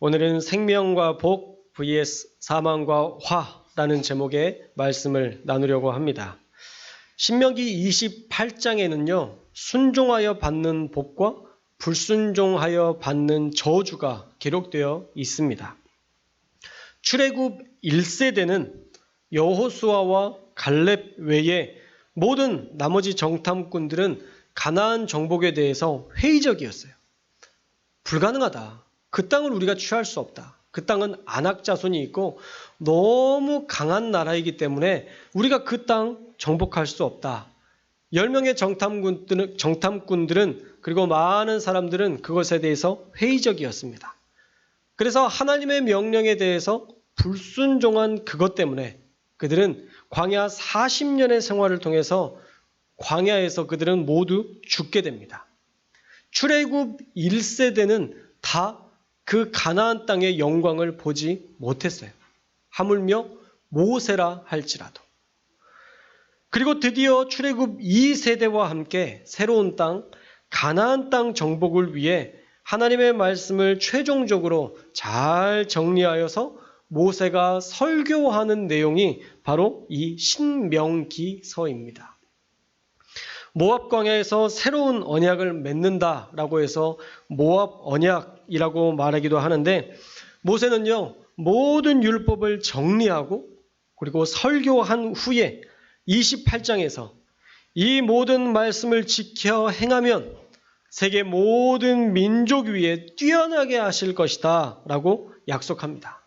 오늘은 생명과 복 vs 사망과 화라는 제목의 말씀을 나누려고 합니다. 신명기 28장에는요. 순종하여 받는 복과 불순종하여 받는 저주가 기록되어 있습니다. 출애굽 1세대는 여호수아와 갈렙 외에 모든 나머지 정탐꾼들은 가나안 정복에 대해서 회의적이었어요. 불가능하다. 그 땅을 우리가 취할 수 없다. 그 땅은 아낙 자손이 있고 너무 강한 나라이기 때문에 우리가 그 땅 정복할 수 없다. 10명의 정탐꾼들은 그리고 많은 사람들은 그것에 대해서 회의적이었습니다. 그래서 하나님의 명령에 대해서 불순종한 그것 때문에 그들은 광야 40년의 생활을 통해서 광야에서 그들은 모두 죽게 됩니다. 출애굽 1세대는 다 그 가나안 땅의 영광을 보지 못했어요. 하물며 모세라 할지라도. 그리고 드디어 출애굽 2세대와 함께 새로운 땅, 가나안 땅 정복을 위해 하나님의 말씀을 최종적으로 잘 정리하여서 모세가 설교하는 내용이 바로 이 신명기서입니다. 모압 광야에서 새로운 언약을 맺는다라고 해서 모압 언약이라고 말하기도 하는데 모세는요 모든 율법을 정리하고 그리고 설교한 후에 28장에서 이 모든 말씀을 지켜 행하면 세계 모든 민족 위에 뛰어나게 하실 것이다 라고 약속합니다.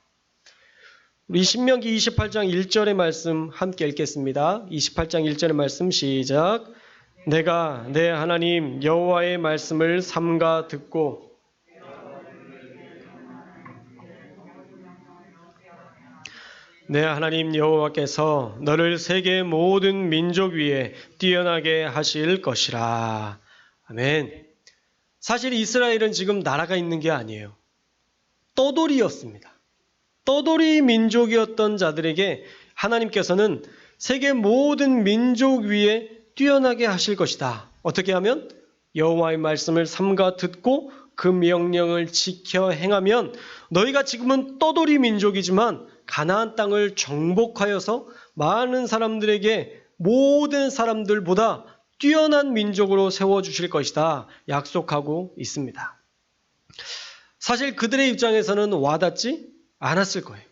우리 신명기 28장 1절의 말씀 함께 읽겠습니다. 28장 1절의 말씀 시작. 내가 내 하나님 여호와의 말씀을 삼가 듣고 내 하나님 여호와께서 너를 세계 모든 민족 위에 뛰어나게 하실 것이라. 아멘. 사실 이스라엘은 지금 나라가 있는 게 아니에요. 떠돌이였습니다. 떠돌이 민족이었던 자들에게 하나님께서는 세계 모든 민족 위에 뛰어나게 하실 것이다. 어떻게 하면? 여호와의 말씀을 삼가 듣고 그 명령을 지켜 행하면 너희가 지금은 떠돌이 민족이지만 가나안 땅을 정복하여서 많은 사람들에게 모든 사람들보다 뛰어난 민족으로 세워주실 것이다. 약속하고 있습니다. 사실 그들의 입장에서는 와닿지 않았을 거예요.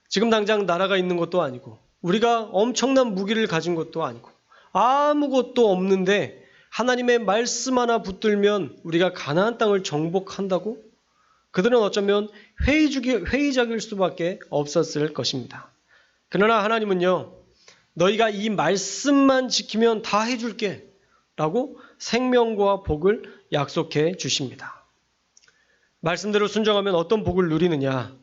지금 당장 나라가 있는 것도 아니고 우리가 엄청난 무기를 가진 것도 아니고 아무것도 없는데 하나님의 말씀 하나 붙들면 우리가 가나안 땅을 정복한다고? 그들은 어쩌면 회의적일 수밖에 없었을 것입니다. 그러나 하나님은요. 너희가 이 말씀만 지키면 다 해줄게 라고 생명과 복을 약속해 주십니다. 말씀대로 순종하면 어떤 복을 누리느냐?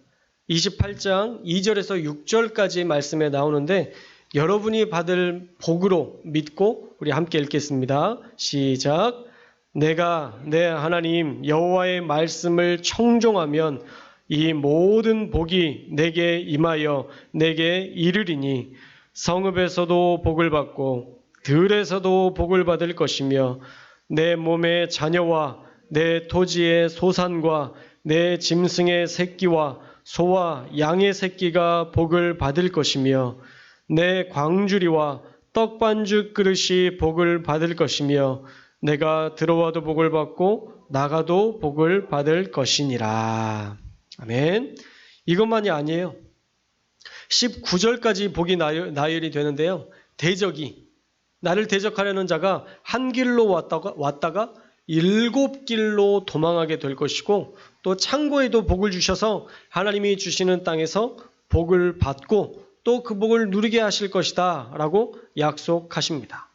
28장 2절에서 6절까지 말씀에 나오는데 여러분이 받을 복으로 믿고 우리 함께 읽겠습니다. 시작. 내가 내 하나님 여호와의 말씀을 청종하면 이 모든 복이 내게 임하여 내게 이르리니 성읍에서도 복을 받고 들에서도 복을 받을 것이며 내 몸의 자녀와 내 토지의 소산과 내 짐승의 새끼와 소와 양의 새끼가 복을 받을 것이며 내 광주리와 떡반죽 그릇이 복을 받을 것이며 내가 들어와도 복을 받고 나가도 복을 받을 것이니라. 아멘. 이것만이 아니에요. 19절까지 복이 나열이 되는데요. 대적이 나를 대적하려는 자가 한 길로 왔다가 7길로 도망하게 될 것이고 또 창고에도 복을 주셔서 하나님이 주시는 땅에서 복을 받고 또 그 복을 누리게 하실 것이다 라고 약속하십니다.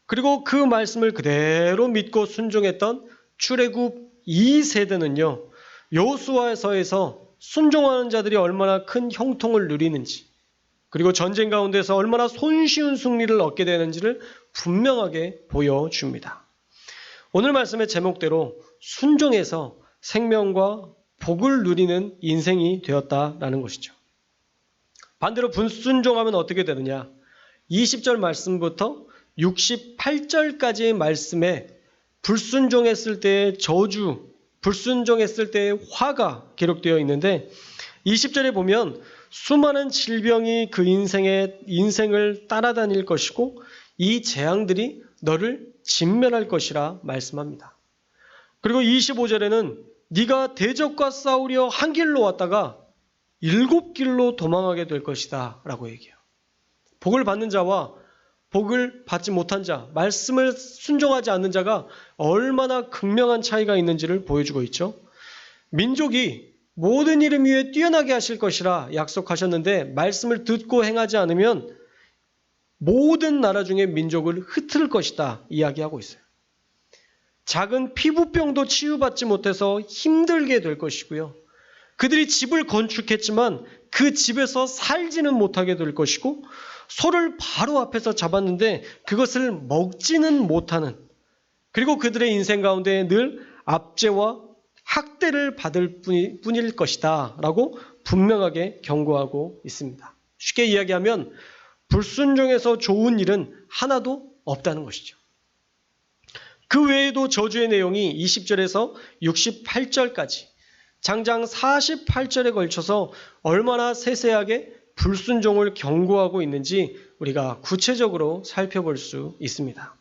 그리고 그 말씀을 그대로 믿고 순종했던 출애굽 2세대는요. 여호수아서에서 순종하는 자들이 얼마나 큰 형통을 누리는지 그리고 전쟁 가운데서 얼마나 손쉬운 승리를 얻게 되는지를 분명하게 보여줍니다. 오늘 말씀의 제목대로 순종해서 생명과 복을 누리는 인생이 되었다라는 것이죠. 반대로 불순종하면 어떻게 되느냐? 20절 말씀부터 68절까지의 말씀에 불순종했을 때의 저주 불순종했을 때의 화가 기록되어 있는데 20절에 보면 수많은 질병이 그 인생을 따라다닐 것이고 이 재앙들이 너를 진멸할 것이라 말씀합니다. 그리고 25절에는 네가 대적과 싸우려 한 길로 왔다가 7길로 도망하게 될 것이다 라고 얘기해요. 복을 받는 자와 복을 받지 못한 자, 말씀을 순종하지 않는 자가 얼마나 극명한 차이가 있는지를 보여주고 있죠. 민족이 모든 이름 위에 뛰어나게 하실 것이라 약속하셨는데 말씀을 듣고 행하지 않으면 모든 나라 중에 민족을 흩을 것이다 이야기하고 있어요. 작은 피부병도 치유받지 못해서 힘들게 될 것이고요. 그들이 집을 건축했지만 그 집에서 살지는 못하게 될 것이고 소를 바로 앞에서 잡았는데 그것을 먹지는 못하는, 그리고 그들의 인생 가운데 늘 압제와 학대를 받을 뿐일 것이다 라고 분명하게 경고하고 있습니다. 쉽게 이야기하면 불순종에서 좋은 일은 하나도 없다는 것이죠. 그 외에도 저주의 내용이 20절에서 68절까지 장장 48절에 걸쳐서 얼마나 세세하게 불순종을 경고하고 있는지 우리가 구체적으로 살펴볼 수 있습니다.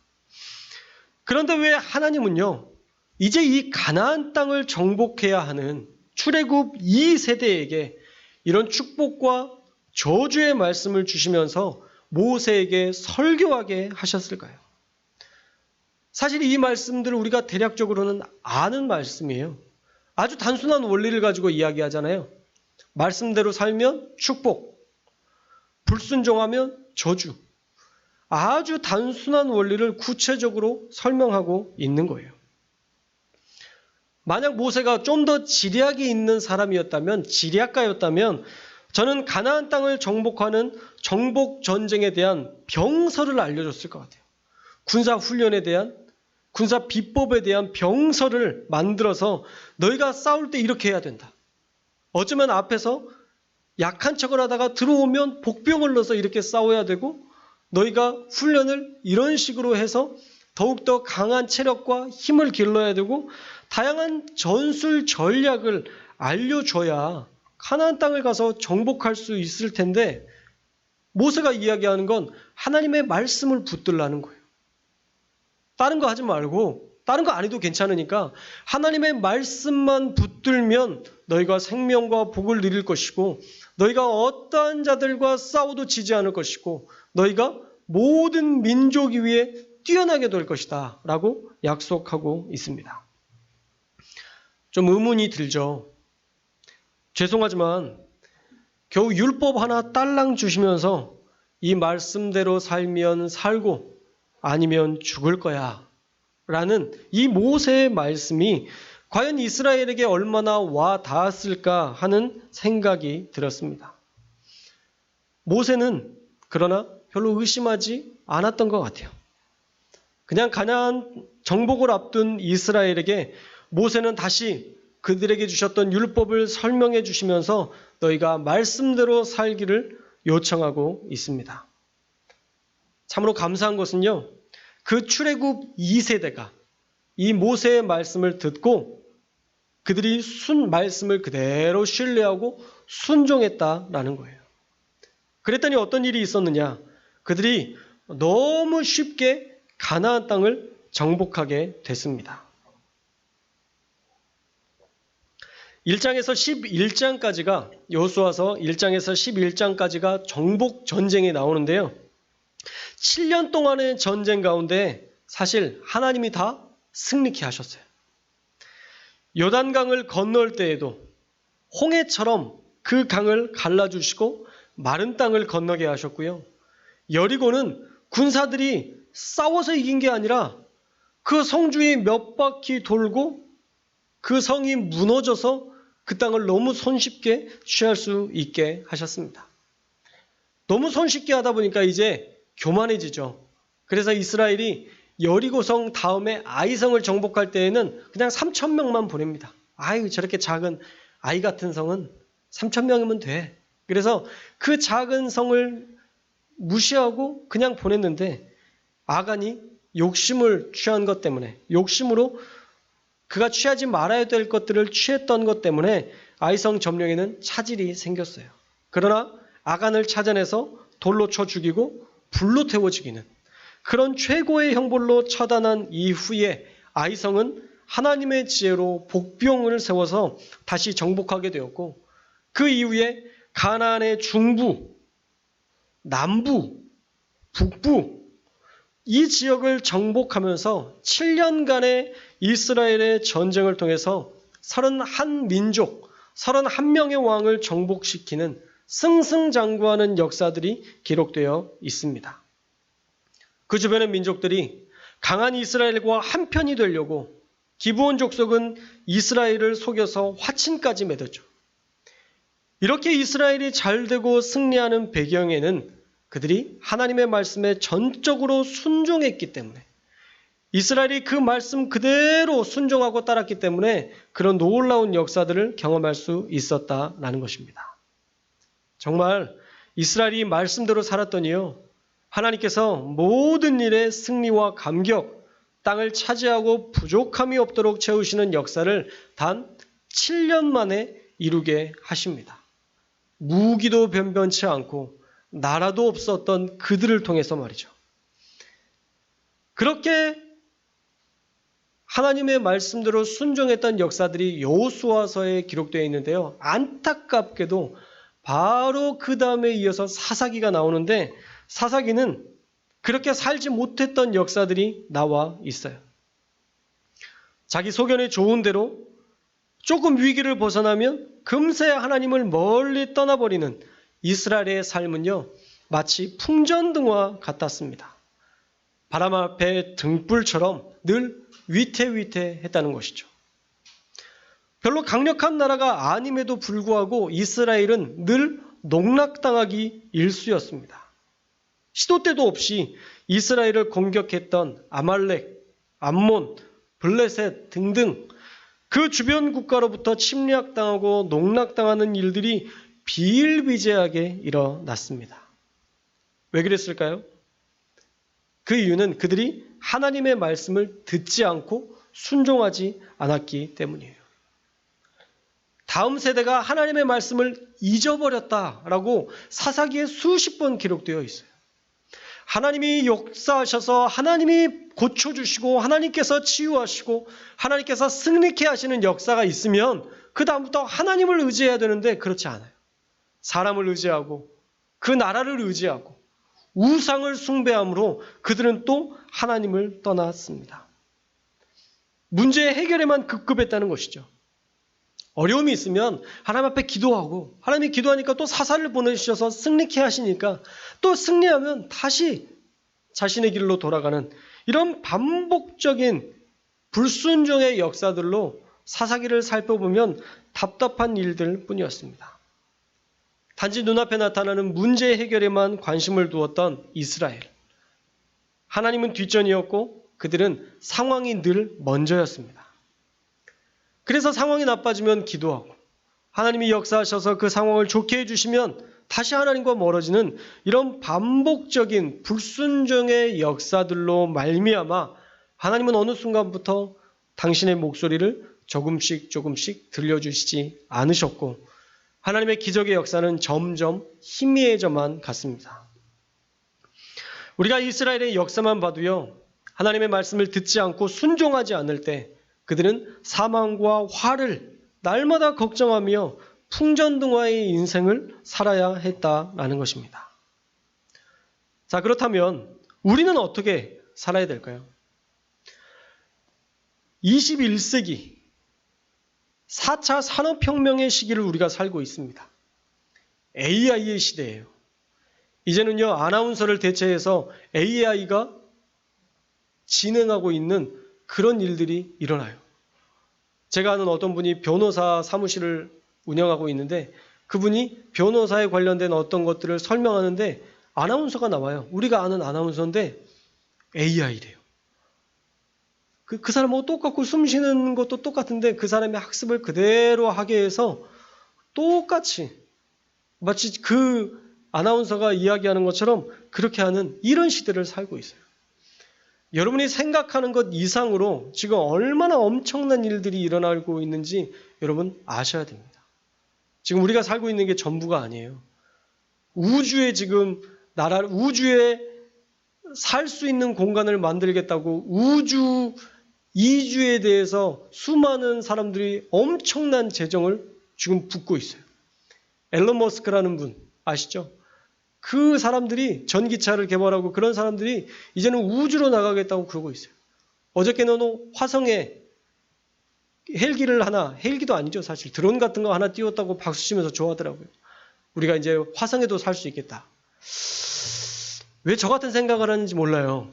그런데 왜 하나님은요, 이제 이 가나안 땅을 정복해야 하는 출애굽 2세대에게 이런 축복과 저주의 말씀을 주시면서 모세에게 설교하게 하셨을까요? 사실 이 말씀들을 우리가 대략적으로는 아는 말씀이에요. 아주 단순한 원리를 가지고 이야기하잖아요. 말씀대로 살면 축복, 불순종하면 저주. 아주 단순한 원리를 구체적으로 설명하고 있는 거예요. 만약 모세가 좀 더 지략이 있는 사람이었다면, 지략가였다면 저는 가나안 땅을 정복하는 정복 전쟁에 대한 병설을 알려줬을 것 같아요. 군사 훈련에 대한, 군사 비법에 대한 병설을 만들어서 너희가 싸울 때 이렇게 해야 된다. 어쩌면 앞에서 약한 척을 하다가 들어오면 복병을 넣어서 이렇게 싸워야 되고, 너희가 훈련을 이런 식으로 해서 더욱더 강한 체력과 힘을 길러야 되고, 다양한 전술 전략을 알려줘야 가나안 땅을 가서 정복할 수 있을 텐데, 모세가 이야기하는 건 하나님의 말씀을 붙들라는 거예요. 다른 거 하지 말고, 다른 거 안 해도 괜찮으니까 하나님의 말씀만 붙들면 너희가 생명과 복을 누릴 것이고, 너희가 어떠한 자들과 싸워도 지지 않을 것이고, 너희가 모든 민족 위에 뛰어나게 될 것이다 라고 약속하고 있습니다. 좀 의문이 들죠. 죄송하지만 겨우 율법 하나 딸랑 주시면서 이 말씀대로 살면 살고 아니면 죽을 거야 라는 이 모세의 말씀이 과연 이스라엘에게 얼마나 와 닿았을까 하는 생각이 들었습니다. 모세는 그러나 별로 의심하지 않았던 것 같아요. 그냥 가나안 정복을 앞둔 이스라엘에게 모세는 다시 그들에게 주셨던 율법을 설명해 주시면서 너희가 말씀대로 살기를 요청하고 있습니다. 참으로 감사한 것은요, 그 출애굽 2세대가 이 모세의 말씀을 듣고 그들이 말씀을 그대로 신뢰하고 순종했다라는 거예요. 그랬더니 어떤 일이 있었느냐? 그들이 너무 쉽게 가나안 땅을 정복하게 됐습니다. 1장에서 11장까지가, 여호수아서 1장에서 11장까지가 정복 전쟁이 나오는데요. 7년 동안의 전쟁 가운데 사실 하나님이 다 승리케 하셨어요. 요단강을 건널 때에도 홍해처럼 그 강을 갈라주시고 마른 땅을 건너게 하셨고요. 여리고는 군사들이 싸워서 이긴 게 아니라 그 성주에 몇 바퀴 돌고 그 성이 무너져서 그 땅을 너무 손쉽게 취할 수 있게 하셨습니다. 너무 손쉽게 하다 보니까 이제 교만해지죠. 그래서 이스라엘이 여리고성 다음에 아이성을 정복할 때에는 그냥 3,000명만 보냅니다. 아유, 저렇게 작은 아이 같은 성은 3,000명이면 돼. 그래서 그 작은 성을 무시하고 그냥 보냈는데 아간이 욕심을 취한 것 때문에, 욕심으로 그가 취하지 말아야 될 것들을 취했던 것 때문에 아이성 점령에는 차질이 생겼어요. 그러나 아간을 찾아내서 돌로 쳐 죽이고 불로 태워 죽이는 그런 최고의 형벌로 처단한 이후에 아이성은 하나님의 지혜로 복병을 세워서 다시 정복하게 되었고, 그 이후에 가나안의 중부, 남부, 북부 이 지역을 정복하면서 7년간의 이스라엘의 전쟁을 통해서 31민족, 31명의 왕을 정복시키는 승승장구하는 역사들이 기록되어 있습니다. 그 주변의 민족들이 강한 이스라엘과 한편이 되려고 기브온 족속은 이스라엘을 속여서 화친까지 맺었죠. 이렇게 이스라엘이 잘되고 승리하는 배경에는 그들이 하나님의 말씀에 전적으로 순종했기 때문에, 이스라엘이 그 말씀 그대로 순종하고 따랐기 때문에 그런 놀라운 역사들을 경험할 수 있었다라는 것입니다. 정말 이스라엘이 말씀대로 살았더니요, 하나님께서 모든 일에 승리와 감격, 땅을 차지하고 부족함이 없도록 채우시는 역사를 단 7년 만에 이루게 하십니다. 무기도 변변치 않고 나라도 없었던 그들을 통해서 말이죠. 그렇게 하나님의 말씀대로 순종했던 역사들이 여호수아서에 기록되어 있는데요. 안타깝게도 바로 그 다음에 이어서 사사기가 나오는데, 사사기는 그렇게 살지 못했던 역사들이 나와 있어요. 자기 소견에 좋은 대로 조금 위기를 벗어나면 금세 하나님을 멀리 떠나버리는 이스라엘의 삶은요, 마치 풍전등화 같았습니다. 바람 앞에 등불처럼 늘 위태위태했다는 것이죠. 별로 강력한 나라가 아님에도 불구하고 이스라엘은 늘 농락당하기 일쑤였습니다. 시도 때도 없이 이스라엘을 공격했던 아말렉, 암몬, 블레셋 등등 그 주변 국가로부터 침략당하고 농락당하는 일들이 비일비재하게 일어났습니다. 왜 그랬을까요? 그 이유는 그들이 하나님의 말씀을 듣지 않고 순종하지 않았기 때문이에요. 다음 세대가 하나님의 말씀을 잊어버렸다라고 사사기에 수십 번 기록되어 있어요. 하나님이 역사하셔서 하나님이 고쳐주시고 하나님께서 치유하시고 하나님께서 승리케 하시는 역사가 있으면 그 다음부터 하나님을 의지해야 되는데 그렇지 않아요. 사람을 의지하고 그 나라를 의지하고 우상을 숭배함으로 그들은 또 하나님을 떠났습니다. 문제의 해결에만 급급했다는 것이죠. 어려움이 있으면 하나님 앞에 기도하고, 하나님이 기도하니까 또 사사를 보내주셔서 승리케 하시니까 또 승리하면 다시 자신의 길로 돌아가는 이런 반복적인 불순종의 역사들로 사사기를 살펴보면 답답한 일들 뿐이었습니다. 단지 눈앞에 나타나는 문제 해결에만 관심을 두었던 이스라엘. 하나님은 뒷전이었고 그들은 상황이 늘 먼저였습니다. 그래서 상황이 나빠지면 기도하고, 하나님이 역사하셔서 그 상황을 좋게 해주시면 다시 하나님과 멀어지는 이런 반복적인 불순종의 역사들로 말미암아 하나님은 어느 순간부터 당신의 목소리를 조금씩 들려주시지 않으셨고, 하나님의 기적의 역사는 점점 희미해져만 갔습니다. 우리가 이스라엘의 역사만 봐도요, 하나님의 말씀을 듣지 않고 순종하지 않을 때 그들은 사망과 화를 날마다 걱정하며 풍전등화의 인생을 살아야 했다라는 것입니다. 자, 그렇다면 우리는 어떻게 살아야 될까요? 21세기 4차 산업혁명의 시기를 우리가 살고 있습니다. AI의 시대예요. 이제는요, 아나운서를 대체해서 AI가 진행하고 있는 그런 일들이 일어나요. 제가 아는 어떤 분이 변호사 사무실을 운영하고 있는데 그분이 변호사에 관련된 어떤 것들을 설명하는데 아나운서가 나와요. 우리가 아는 아나운서인데 AI래요. 그 사람하고 똑같고 숨 쉬는 것도 똑같은데 그 사람의 학습을 그대로 하게 해서 똑같이 마치 그 아나운서가 이야기하는 것처럼 그렇게 하는 이런 시대를 살고 있어요. 여러분이 생각하는 것 이상으로 지금 얼마나 엄청난 일들이 일어나고 있는지 여러분 아셔야 됩니다. 지금 우리가 살고 있는 게 전부가 아니에요. 우주에 지금 우주에 살 수 있는 공간을 만들겠다고 우주 이주에 대해서 수많은 사람들이 엄청난 재정을 지금 붓고 있어요. 앨런 머스크라는 분 아시죠? 그 사람들이 전기차를 개발하고 그런 사람들이 이제는 우주로 나가겠다고 그러고 있어요. 어저께는 화성에 헬기도 아니죠 사실. 드론 같은 거 하나 띄웠다고 박수 치면서 좋아하더라고요. 우리가 이제 화성에도 살 수 있겠다. 왜 저 같은 생각을 하는지 몰라요.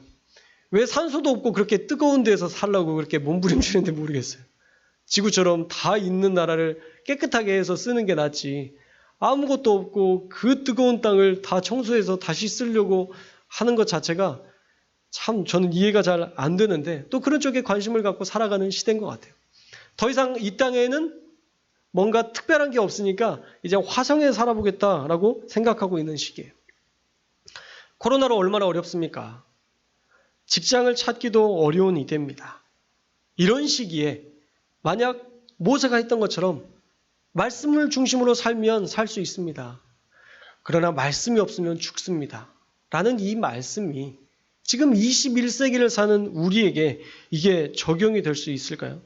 왜 산소도 없고 그렇게 뜨거운 데서 살라고 그렇게 몸부림치는지 모르겠어요. 지구처럼 다 있는 나라를 깨끗하게 해서 쓰는 게 낫지. 아무것도 없고 그 뜨거운 땅을 다 청소해서 다시 쓰려고 하는 것 자체가 참 저는 이해가 잘 안 되는데 또 그런 쪽에 관심을 갖고 살아가는 시대인 것 같아요. 더 이상 이 땅에는 뭔가 특별한 게 없으니까 이제 화성에 살아보겠다라고 생각하고 있는 시기예요. 코로나로 얼마나 어렵습니까? 직장을 찾기도 어려운 이때입니다. 이런 시기에 만약 모세가 했던 것처럼 말씀을 중심으로 살면 살 수 있습니다. 그러나 말씀이 없으면 죽습니다. 라는 이 말씀이 지금 21세기를 사는 우리에게 이게 적용이 될 수 있을까요?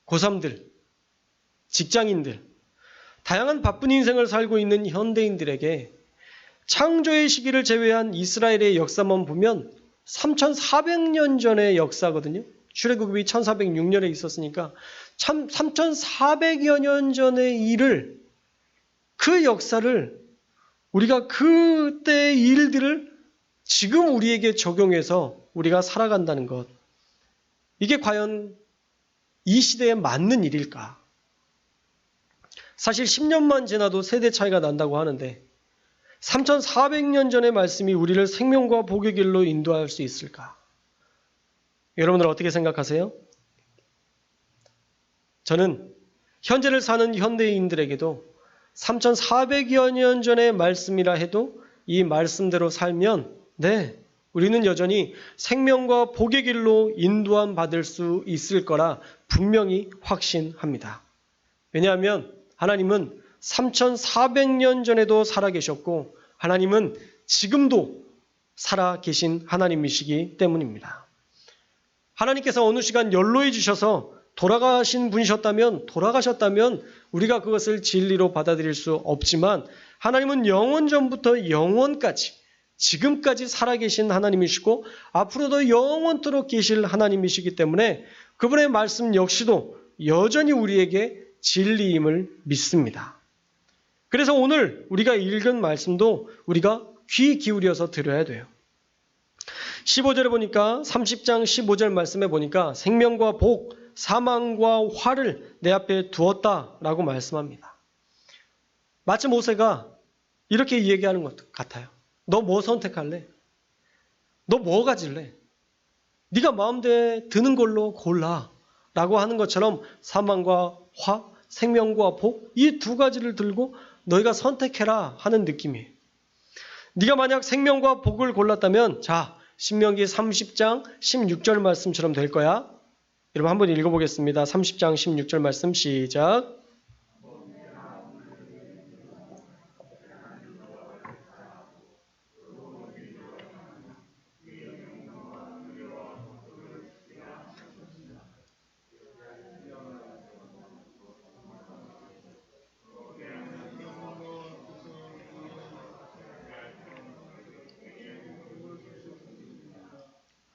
고3들, 직장인들, 다양한 바쁜 인생을 살고 있는 현대인들에게 창조의 시기를 제외한 이스라엘의 역사만 보면 3400년 전의 역사거든요. 출애굽이 1406년에 있었으니까 참 3400여 년 전의 일을 그 역사를 우리가 그때의 일들을 지금 우리에게 적용해서 우리가 살아간다는 것. 이게 과연 이 시대에 맞는 일일까? 사실 10년만 지나도 세대 차이가 난다고 하는데 3400년 전의 말씀이 우리를 생명과 복의 길로 인도할 수 있을까? 여러분들 어떻게 생각하세요? 저는 현재를 사는 현대인들에게도 3400여 년 전의 말씀이라 해도 이 말씀대로 살면 우리는 여전히 생명과 복의 길로 인도함 받을 수 있을 거라 분명히 확신합니다. 왜냐하면 하나님은 3400년 전에도 살아계셨고 하나님은 지금도 살아계신 하나님이시기 때문입니다. 하나님께서 어느 시간 연로해 주셔서 돌아가셨다면 우리가 그것을 진리로 받아들일 수 없지만 하나님은 영원 전부터 영원까지 지금까지 살아계신 하나님이시고 앞으로도 영원토록 계실 하나님이시기 때문에 그분의 말씀 역시도 여전히 우리에게 진리임을 믿습니다. 그래서 오늘 우리가 읽은 말씀도 우리가 귀 기울여서 들어야 돼요. 15절에 보니까 30장 15절 말씀에 보니까 생명과 복, 사망과 화를 내 앞에 두었다라고 말씀합니다. 마치 모세가 이렇게 얘기하는 것 같아요. 너 뭐 선택할래? 너 뭐 가질래? 네가 마음에 드는 걸로 골라 라고 하는 것처럼 사망과 화, 생명과 복 이 두 가지를 들고 너희가 선택해라 하는 느낌이에요. 네가 만약 생명과 복을 골랐다면 자 신명기 30장 16절 말씀처럼 될 거야. 여러분 한번 읽어보겠습니다. 30장 16절 말씀 시작.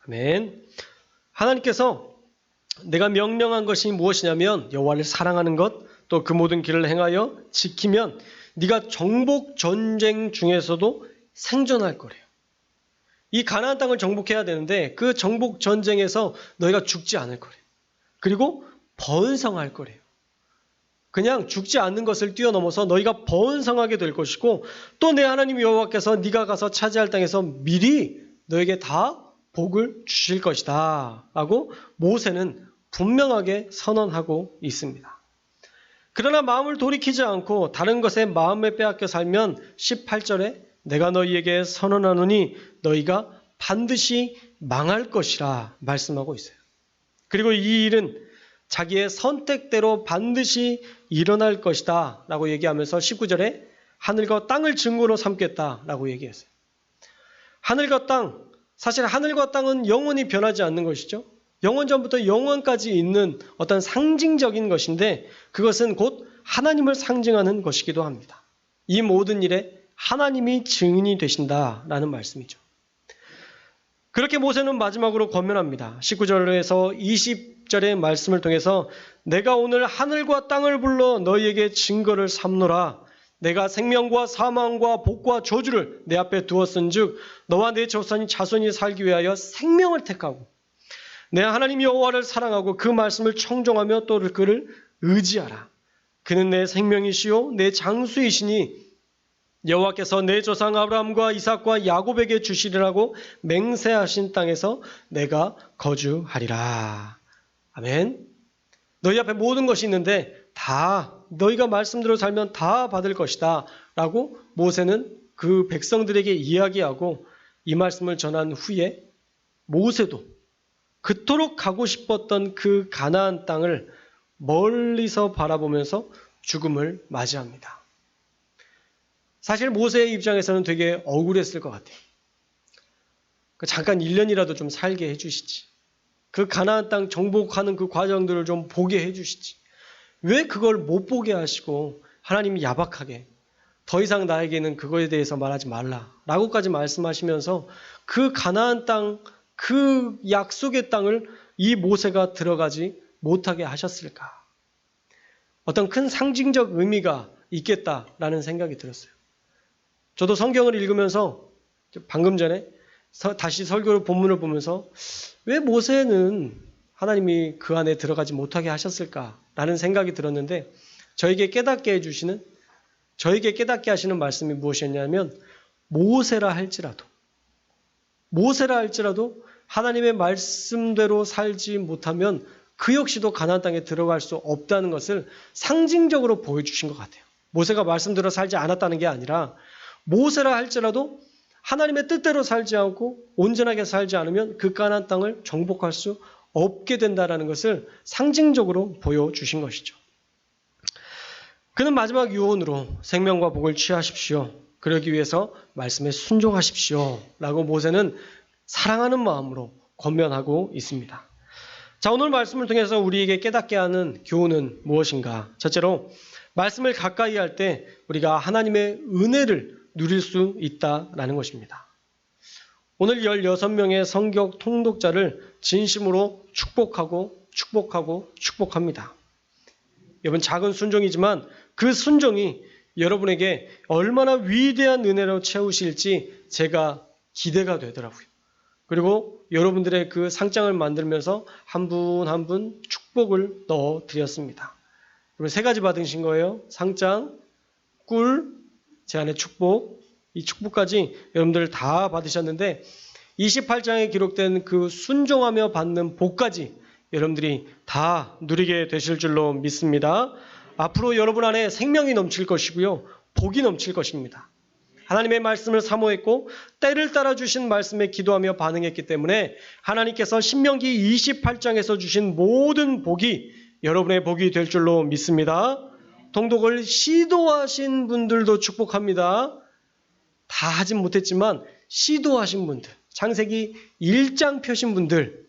아멘. 하나님께서 내가 명령한 것이 무엇이냐면 여호와를 사랑하는 것, 또 그 모든 길을 행하여 지키면 네가 정복 전쟁 중에서도 생존할 거래요. 이 가나안 땅을 정복해야 되는데 그 정복 전쟁에서 너희가 죽지 않을 거래요. 그리고 번성할 거래요. 그냥 죽지 않는 것을 뛰어넘어서 너희가 번성하게 될 것이고 또 내 하나님 여호와께서 네가 가서 차지할 땅에서 미리 너에게 다 복을 주실 것이다 라고 모세는 분명하게 선언하고 있습니다. 그러나 마음을 돌이키지 않고 다른 것에 마음을 빼앗겨 살면 18절에 내가 너희에게 선언하노니 너희가 반드시 망할 것이라 말씀하고 있어요. 그리고 이 일은 자기의 선택대로 반드시 일어날 것이다 라고 얘기하면서 19절에 하늘과 땅을 증거로 삼겠다 라고 얘기했어요. 하늘과 땅, 사실 하늘과 땅은 영원히 변하지 않는 것이죠. 영원전부터 영원까지 있는 어떤 상징적인 것인데 그것은 곧 하나님을 상징하는 것이기도 합니다. 이 모든 일에 하나님이 증인이 되신다라는 말씀이죠. 그렇게 모세는 마지막으로 권면합니다. 19절에서 20절의 말씀을 통해서 내가 오늘 하늘과 땅을 불러 너희에게 증거를 삼노라. 내가 생명과 사망과 복과 저주를 내 앞에 두었은즉 너와 내 자손이 살기 위하여 생명을 택하고 내 하나님 여호와를 사랑하고 그 말씀을 청종하며 또 그를 의지하라. 그는 내 생명이시요 내 장수이시니 여호와께서 내 조상 아브라함과 이삭과 야곱에게 주시리라고 맹세하신 땅에서 내가 거주하리라. 아멘. 너희 앞에 모든 것이 있는데 다 너희가 말씀대로 살면 다 받을 것이다 라고 모세는 그 백성들에게 이야기하고 이 말씀을 전한 후에 모세도 그토록 가고 싶었던 그 가나안 땅을 멀리서 바라보면서 죽음을 맞이합니다. 사실 모세의 입장에서는 되게 억울했을 것 같아요. 잠깐 1년이라도 좀 살게 해주시지. 그 가나안 땅 정복하는 그 과정들을 좀 보게 해주시지. 왜 그걸 못 보게 하시고 하나님이 야박하게 더 이상 나에게는 그거에 대해서 말하지 말라라고까지 말씀하시면서 그 가나안 땅, 그 약속의 땅을 이 모세가 들어가지 못하게 하셨을까? 어떤 큰 상징적 의미가 있겠다라는 생각이 들었어요. 저도 성경을 읽으면서 방금 전에 다시 설교 본문을 보면서 왜 모세는 하나님이 그 안에 들어가지 못하게 하셨을까라는 생각이 들었는데 저에게 깨닫게 해주시는, 저에게 깨닫게 하시는 말씀이 무엇이었냐면 모세라 할지라도 하나님의 말씀대로 살지 못하면 그 역시도 가나안 땅에 들어갈 수 없다는 것을 상징적으로 보여주신 것 같아요. 모세가 말씀대로 살지 않았다는 게 아니라 모세라 할지라도 하나님의 뜻대로 살지 않고 온전하게 살지 않으면 그 가나안 땅을 정복할 수 없게 된다는 것을 상징적으로 보여주신 것이죠. 그는 마지막 유언으로 생명과 복을 취하십시오. 그러기 위해서 말씀에 순종하십시오. 라고 모세는 사랑하는 마음으로 권면하고 있습니다. 자, 오늘 말씀을 통해서 우리에게 깨닫게 하는 교훈은 무엇인가? 첫째로 말씀을 가까이 할 때 우리가 하나님의 은혜를 누릴 수 있다라는 것입니다. 오늘 16명의 성경 통독자를 진심으로 축복합니다. 여러분, 작은 순종이지만 그 순종이 여러분에게 얼마나 위대한 은혜로 채우실지 제가 기대가 되더라고요. 그리고 여러분들의 그 상장을 만들면서 한 분 한 분 축복을 넣어드렸습니다. 여러분, 3가지 받으신 거예요. 상장, 꿀, 제 안에 축복. 이 축복까지 여러분들 다 받으셨는데 28장에 기록된 그 순종하며 받는 복까지 여러분들이 다 누리게 되실 줄로 믿습니다. 앞으로 여러분 안에 생명이 넘칠 것이고요. 복이 넘칠 것입니다. 하나님의 말씀을 사모했고 때를 따라 주신 말씀에 기도하며 반응했기 때문에 하나님께서 신명기 28장에서 주신 모든 복이 여러분의 복이 될 줄로 믿습니다. 통독을 시도하신 분들도 축복합니다. 다 하진 못했지만 시도하신 분들, 창세기 1장 펴신 분들,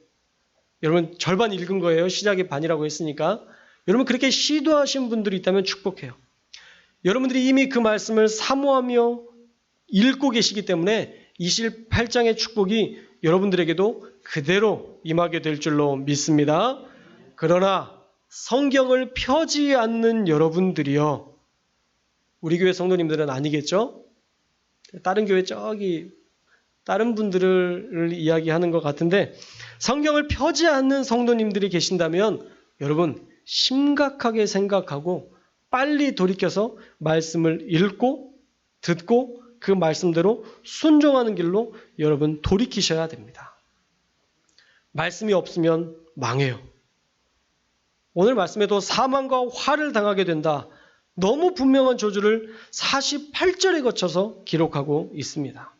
여러분 절반 읽은 거예요. 시작이 반이라고 했으니까. 여러분 그렇게 시도하신 분들이 있다면 축복해요. 여러분들이 이미 그 말씀을 사모하며 읽고 계시기 때문에 28장의 축복이 여러분들에게도 그대로 임하게 될 줄로 믿습니다. 그러나 성경을 펴지 않는 여러분들이요. 우리 교회 성도님들은 아니겠죠? 다른 교회 저기 다른 분들을 이야기하는 것 같은데 성경을 펴지 않는 성도님들이 계신다면 여러분 심각하게 생각하고 빨리 돌이켜서 말씀을 읽고 듣고 그 말씀대로 순종하는 길로 여러분 돌이키셔야 됩니다. 말씀이 없으면 망해요. 오늘 말씀에도 사망과 화를 당하게 된다. 너무 분명한 저주를 48절에 거쳐서 기록하고 있습니다.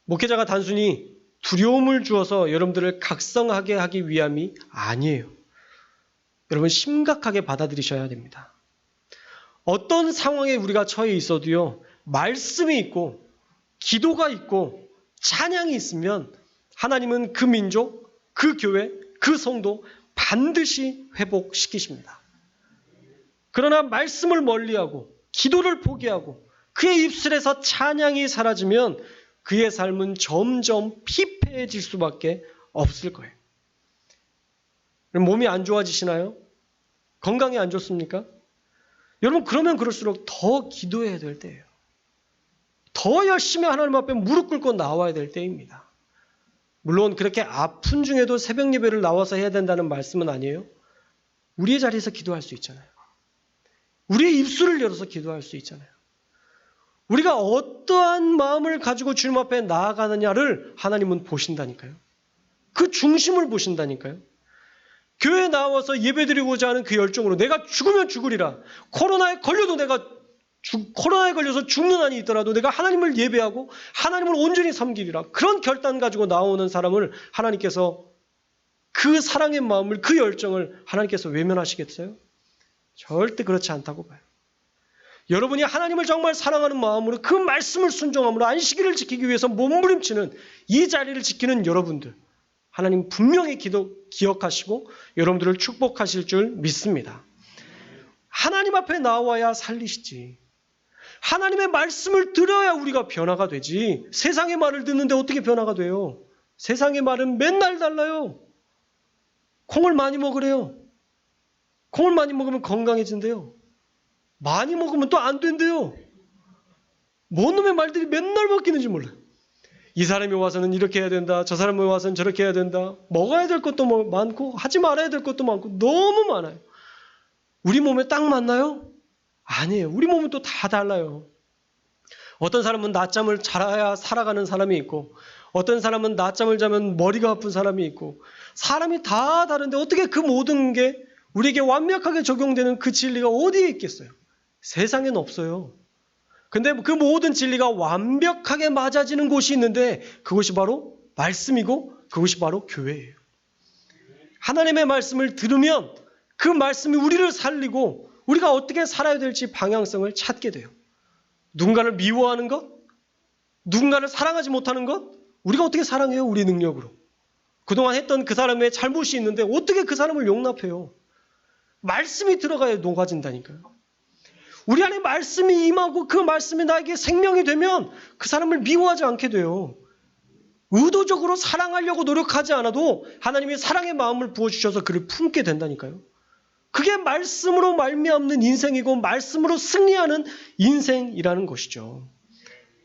목회자가 단순히 두려움을 주어서 여러분들을 각성하게 하기 위함이 아니에요. 여러분 심각하게 받아들이셔야 됩니다. 어떤 상황에 우리가 처해 있어도요, 말씀이 있고 기도가 있고 찬양이 있으면 하나님은 그 민족, 그 교회, 그 성도 반드시 회복시키십니다. 그러나 말씀을 멀리하고 기도를 포기하고 그의 입술에서 찬양이 사라지면 그의 삶은 점점 피폐해질 수밖에 없을 거예요. 몸이 안 좋아지시나요? 건강이 안 좋습니까? 여러분 그러면 그럴수록 더 기도해야 될 때예요. 더 열심히 하나님 앞에 무릎 꿇고 나와야 될 때입니다. 물론 그렇게 아픈 중에도 새벽 예배를 나와서 해야 된다는 말씀은 아니에요. 우리의 자리에서 기도할 수 있잖아요. 우리의 입술을 열어서 기도할 수 있잖아요. 우리가 어떠한 마음을 가지고 주님 앞에 나아가느냐를 하나님은 보신다니까요. 그 중심을 보신다니까요. 교회에 나와서 예배드리고자 하는 그 열정으로 내가 죽으면 죽으리라. 코로나에 걸려도 코로나에 걸려서 죽는 한이 있더라도 내가 하나님을 예배하고 하나님을 온전히 섬기리라. 그런 결단 가지고 나오는 사람을 하나님께서 그 사랑의 마음을, 그 열정을 하나님께서 외면하시겠어요? 절대 그렇지 않다고 봐요. 여러분이 하나님을 정말 사랑하는 마음으로 그 말씀을 순종함으로 안식일을 지키기 위해서 몸부림치는 이 자리를 지키는 여러분들, 하나님 분명히 기억하시고 여러분들을 축복하실 줄 믿습니다. 하나님 앞에 나와야 살리시지. 하나님의 말씀을 들어야 우리가 변화가 되지. 세상의 말을 듣는데 어떻게 변화가 돼요? 세상의 말은 맨날 달라요. 콩을 많이 먹으래요. 콩을 많이 먹으면 건강해진대요. 많이 먹으면 또 안 된대요. 뭔 놈의 말들이 맨날 바뀌는지 몰라요. 이 사람이 와서는 이렇게 해야 된다. 저 사람이 와서는 저렇게 해야 된다. 먹어야 될 것도 많고 하지 말아야 될 것도 많고 너무 많아요. 우리 몸에 딱 맞나요? 아니에요. 우리 몸은 또 다 달라요. 어떤 사람은 낮잠을 자야 살아가는 사람이 있고 어떤 사람은 낮잠을 자면 머리가 아픈 사람이 있고 사람이 다 다른데 어떻게 그 모든 게 우리에게 완벽하게 적용되는 그 진리가 어디에 있겠어요? 세상엔 없어요. 근데 그 모든 진리가 완벽하게 맞아지는 곳이 있는데 그것이 바로 말씀이고 그것이 바로 교회예요. 하나님의 말씀을 들으면 그 말씀이 우리를 살리고 우리가 어떻게 살아야 될지 방향성을 찾게 돼요. 누군가를 미워하는 것, 누군가를 사랑하지 못하는 것, 우리가 어떻게 사랑해요? 우리 능력으로. 그동안 했던 그 사람의 잘못이 있는데 어떻게 그 사람을 용납해요? 말씀이 들어가야 녹아진다니까요. 우리 안에 말씀이 임하고 그 말씀이 나에게 생명이 되면 그 사람을 미워하지 않게 돼요. 의도적으로 사랑하려고 노력하지 않아도 하나님이 사랑의 마음을 부어주셔서 그를 품게 된다니까요. 그게 말씀으로 말미암는 인생이고 말씀으로 승리하는 인생이라는 것이죠.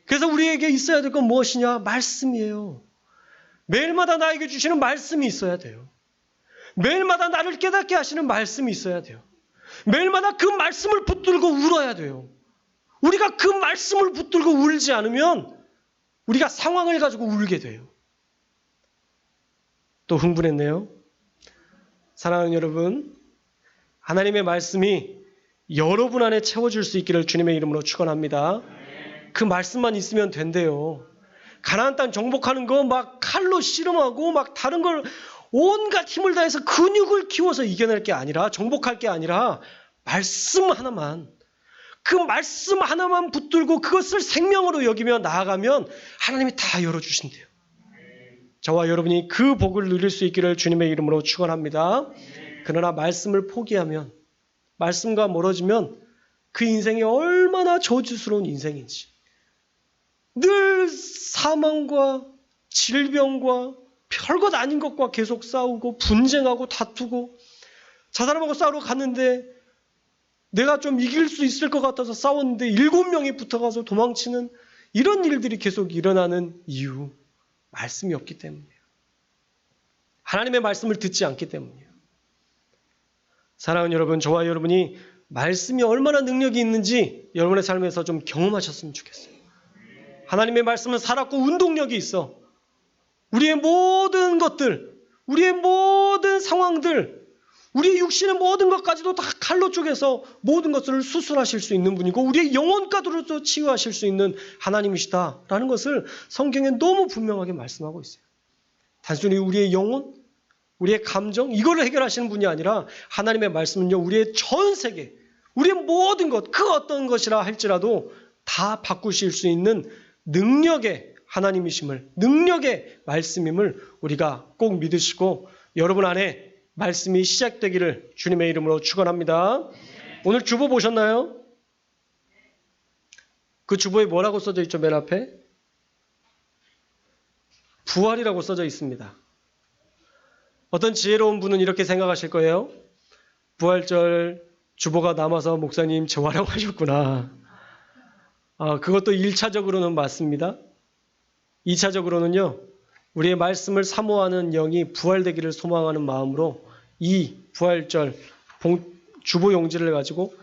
그래서 우리에게 있어야 될 건 무엇이냐? 말씀이에요. 매일마다 나에게 주시는 말씀이 있어야 돼요. 매일마다 나를 깨닫게 하시는 말씀이 있어야 돼요. 매일마다 그 말씀을 붙들고 울어야 돼요. 우리가 그 말씀을 붙들고 울지 않으면 우리가 상황을 가지고 울게 돼요. 또 흥분했네요. 사랑하는 여러분, 하나님의 말씀이 여러분 안에 채워줄 수 있기를 주님의 이름으로 축원합니다. 그 말씀만 있으면 된대요. 가나안 땅 정복하는 거 막 칼로 씨름하고 막 다른 걸 온갖 힘을 다해서 근육을 키워서 이겨낼 게 아니라, 정복할 게 아니라 말씀 하나만, 그 말씀 하나만 붙들고 그것을 생명으로 여기며 나아가면 하나님이 다 열어주신대요. 저와 여러분이 그 복을 누릴 수 있기를 주님의 이름으로 축원합니다. 그러나 말씀을 포기하면, 말씀과 멀어지면 그 인생이 얼마나 저주스러운 인생인지, 늘 사망과 질병과 별것 아닌 것과 계속 싸우고 분쟁하고 다투고, 저 사람하고 싸우러 갔는데 내가 좀 이길 수 있을 것 같아서 싸웠는데 7명이 붙어가서 도망치는 이런 일들이 계속 일어나는 이유, 말씀이 없기 때문이에요. 하나님의 말씀을 듣지 않기 때문이에요. 사랑하는 여러분, 저와 여러분이 말씀이 얼마나 능력이 있는지 여러분의 삶에서 좀 경험하셨으면 좋겠어요. 하나님의 말씀은 살았고 운동력이 있어. 우리의 모든 것들, 우리의 모든 상황들, 우리의 육신의 모든 것까지도 다 칼로 쪼개서 모든 것을 수술하실 수 있는 분이고 우리의 영혼까지도 치유하실 수 있는 하나님이시다라는 것을 성경에 너무 분명하게 말씀하고 있어요. 단순히 우리의 영혼, 우리의 감정 이걸 해결하시는 분이 아니라 하나님의 말씀은요 우리의 전 세계, 우리의 모든 것, 그 어떤 것이라 할지라도 다 바꾸실 수 있는 능력의 하나님이심을, 능력의 말씀임을 우리가 꼭 믿으시고 여러분 안에 말씀이 시작되기를 주님의 이름으로 축원합니다. 오늘 주보 보셨나요? 그 주보에 뭐라고 써져 있죠? 맨 앞에 부활이라고 써져 있습니다. 어떤 지혜로운 분은 이렇게 생각하실 거예요. 부활절 주보가 남아서 목사님 재활용하셨구나. 그것도 1차적으로는 맞습니다. 2차적으로는요. 우리의 말씀을 사모하는 영이 부활되기를 소망하는 마음으로 이 부활절 주보 용지를 가지고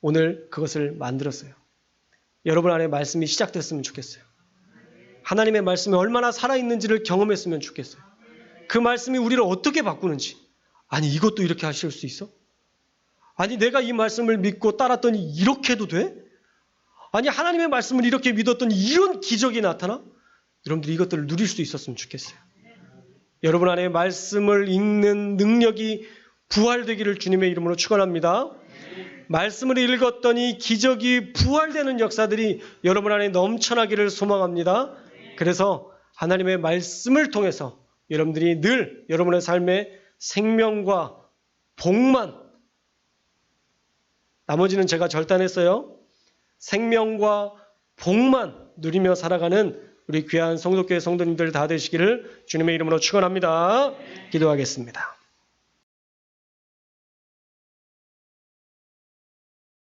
오늘 그것을 만들었어요. 여러분 안에 말씀이 시작됐으면 좋겠어요. 하나님의 말씀이 얼마나 살아있는지를 경험했으면 좋겠어요. 그 말씀이 우리를 어떻게 바꾸는지. 아니 이것도 이렇게 하실 수 있어? 아니 내가 이 말씀을 믿고 따랐더니 이렇게 해도 돼? 아니 하나님의 말씀을 이렇게 믿었더니 이런 기적이 나타나? 여러분들이 이것들을 누릴 수 있었으면 좋겠어요. 여러분 안에 말씀을 읽는 능력이 부활되기를 주님의 이름으로 축원합니다. 말씀을 읽었더니 기적이 부활되는 역사들이 여러분 안에 넘쳐나기를 소망합니다. 그래서 하나님의 말씀을 통해서 여러분들이 늘 여러분의 삶에 생명과 복만, 나머지는 제가 절단했어요. 생명과 복만 누리며 살아가는 우리 귀한 성도교회 성도님들 다 되시기를 주님의 이름으로 축원합니다. 기도하겠습니다.